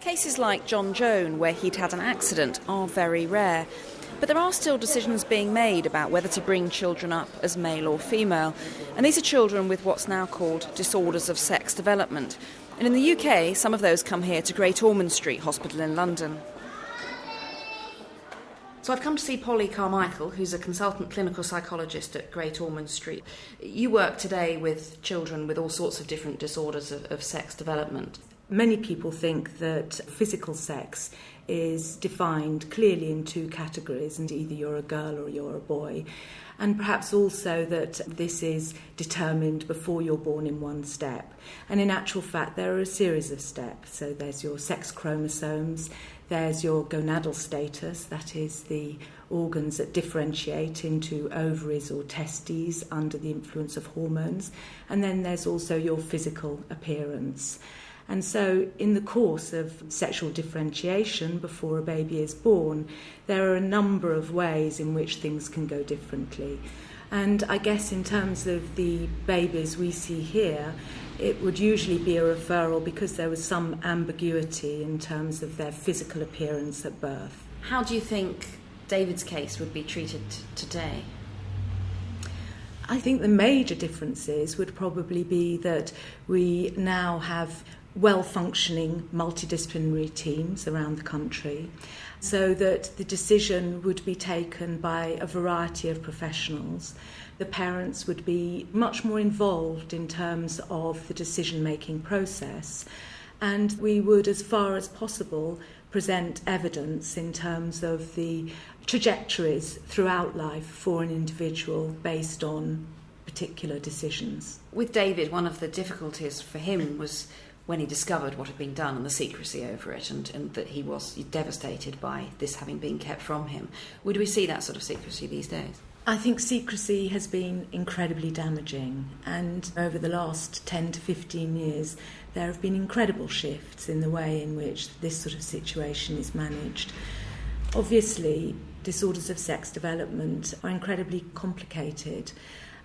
Cases like Joan, where he'd had an accident, are very rare. But there are still decisions being made about whether to bring children up as male or female. And these are children with what's now called disorders of sex development. And in the UK, some of those come here to Great Ormond Street Hospital in London. So I've come to see Polly Carmichael, who's a consultant clinical psychologist at Great Ormond Street. You work today with children with all sorts of different disorders of sex development. Many people think that physical sex is defined clearly in two categories, and either you're a girl or you're a boy, and perhaps also that this is determined before you're born in one step. And in actual fact, there are a series of steps. So there's your sex chromosomes, there's your gonadal status, that is the organs that differentiate into ovaries or testes under the influence of hormones, and then there's also your physical appearance. And so in the course of sexual differentiation before a baby is born, there are a number of ways in which things can go differently. And I guess in terms of the babies we see here, it would usually be a referral because there was some ambiguity in terms of their physical appearance at birth. How do you think David's case would be treated today? I think the major differences would probably be that we now have well-functioning multidisciplinary teams around the country, so that the decision would be taken by a variety of professionals. The parents would be much more involved in terms of the decision-making process, and we would, as far as possible, present evidence in terms of the trajectories throughout life for an individual based on particular decisions. With David, one of the difficulties for him was when he discovered what had been done and the secrecy over it, and that he was devastated by this having been kept from him. Would we see that sort of secrecy these days? I think secrecy has been incredibly damaging, and over the last 10 to 15 years there have been incredible shifts in the way in which this sort of situation is managed. Obviously, disorders of sex development are incredibly complicated.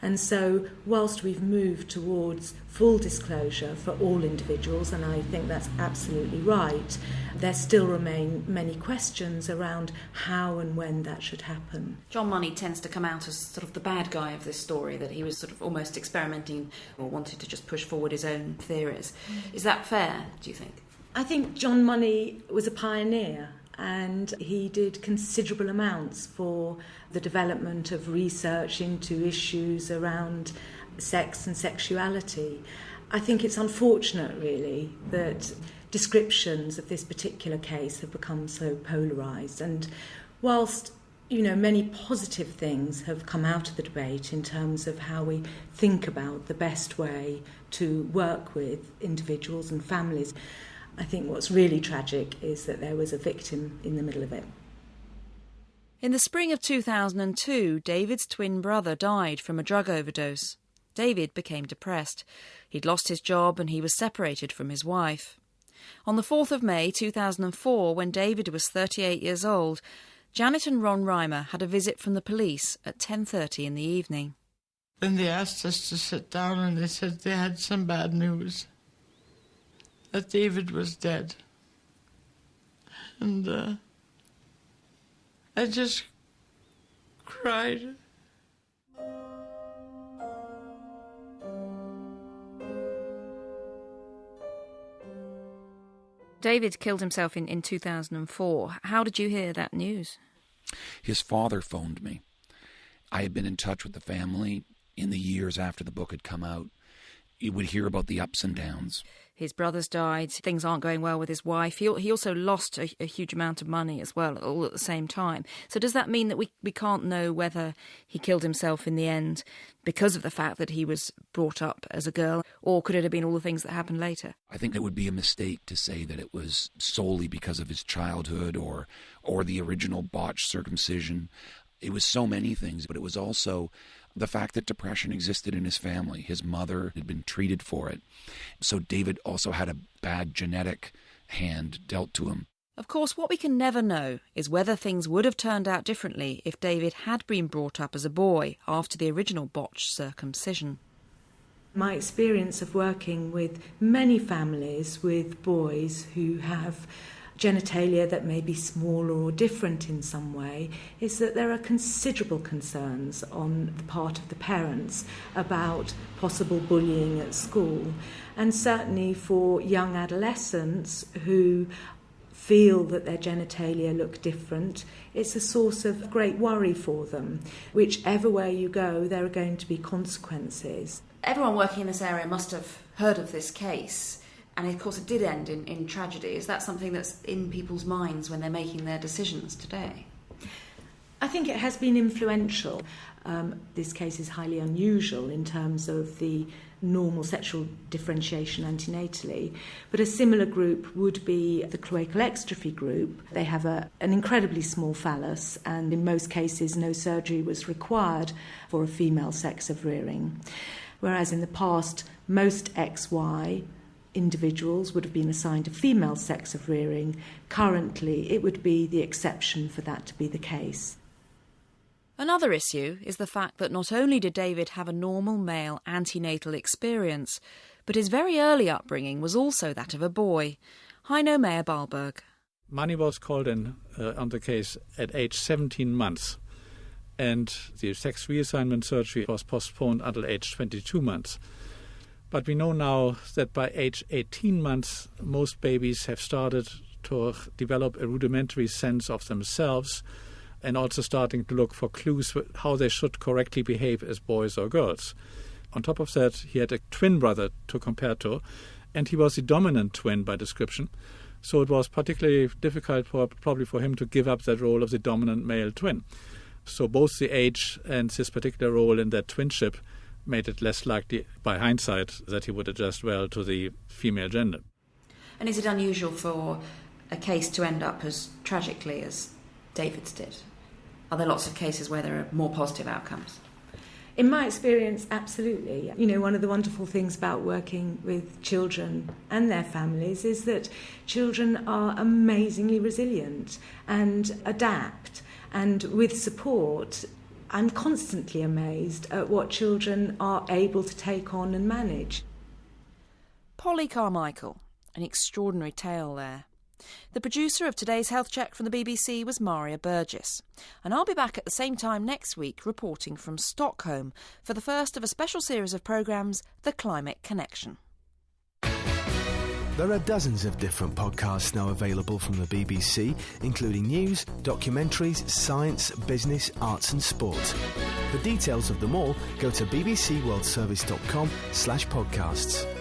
And so, whilst we've moved towards full disclosure for all individuals, and I think that's absolutely right, there still remain many questions around how and when that should happen. John Money tends to come out as sort of the bad guy of this story, that he was sort of almost experimenting or wanted to just push forward his own theories. Is that fair, do you think? I think John Money was a pioneer, and he did considerable amounts for the development of research into issues around sex and sexuality. I think it's unfortunate, really, that descriptions of this particular case have become so polarised. And whilst, many positive things have come out of the debate in terms of how we think about the best way to work with individuals and families, I think what's really tragic is that there was a victim in the middle of it. In the spring of 2002, David's twin brother died from a drug overdose. David became depressed. He'd lost his job and he was separated from his wife. On the 4th of May 2004, when David was 38 years old, Janet and Ron Reimer had a visit from the police at 10:30 in the evening. Then they asked us to sit down and they said they had some bad news. That David was dead. And I just cried. David killed himself in 2004. How did you hear that news? His father phoned me. I had been in touch with the family in the years after the book had come out. You would hear about the ups and downs. His brothers died, things aren't going well with his wife. He also lost a huge amount of money as well, all at the same time. So does that mean that we can't know whether he killed himself in the end because of the fact that he was brought up as a girl, or could it have been all the things that happened later? I think it would be a mistake to say that it was solely because of his childhood or the original botched circumcision. It was so many things, but it was also the fact that depression existed in his family. His mother had been treated for it. So David also had a bad genetic hand dealt to him. Of course, what we can never know is whether things would have turned out differently if David had been brought up as a boy after the original botched circumcision. My experience of working with many families with boys who have genitalia that may be smaller or different in some way is that there are considerable concerns on the part of the parents about possible bullying at school. And certainly for young adolescents who feel that their genitalia look different, it's a source of great worry for them. Whichever way you go, there are going to be consequences. Everyone working in this area must have heard of this case, and of course it did end in tragedy. Is that something that's in people's minds when they're making their decisions today? I think it has been influential. This case is highly unusual in terms of the normal sexual differentiation antenatally, but a similar group would be the cloacal exstrophy group. They have an incredibly small phallus, and in most cases no surgery was required for a female sex of rearing. Whereas in the past, most XY individuals would have been assigned a female sex of rearing. Currently, it would be the exception for that to be the case. Another issue is the fact that not only did David have a normal male antenatal experience, but his very early upbringing was also that of a boy. Heino Meyer-Balberg. Money was called in on the case at age 17 months, and the sex reassignment surgery was postponed until age 22 months. But we know now that by age 18 months, most babies have started to develop a rudimentary sense of themselves and also starting to look for clues how they should correctly behave as boys or girls. On top of that, he had a twin brother to compare to, and he was the dominant twin by description. So it was particularly difficult probably for him to give up that role of the dominant male twin. So both the age and his particular role in that twinship made it less likely, by hindsight, that he would adjust well to the female gender. And is it unusual for a case to end up as tragically as David's did? Are there lots of cases where there are more positive outcomes? In my experience, absolutely. You know, one of the wonderful things about working with children and their families is that children are amazingly resilient and adapt. And with support, I'm constantly amazed at what children are able to take on and manage. Polly Carmichael, an extraordinary tale there. The producer of today's Health Check from the BBC was Maria Burgess. And I'll be back at the same time next week reporting from Stockholm for the first of a special series of programmes, The Climate Connection. There are dozens of different podcasts now available from the BBC, including news, documentaries, science, business, arts and sport. For details of them all, go to bbcworldservice.com/podcasts.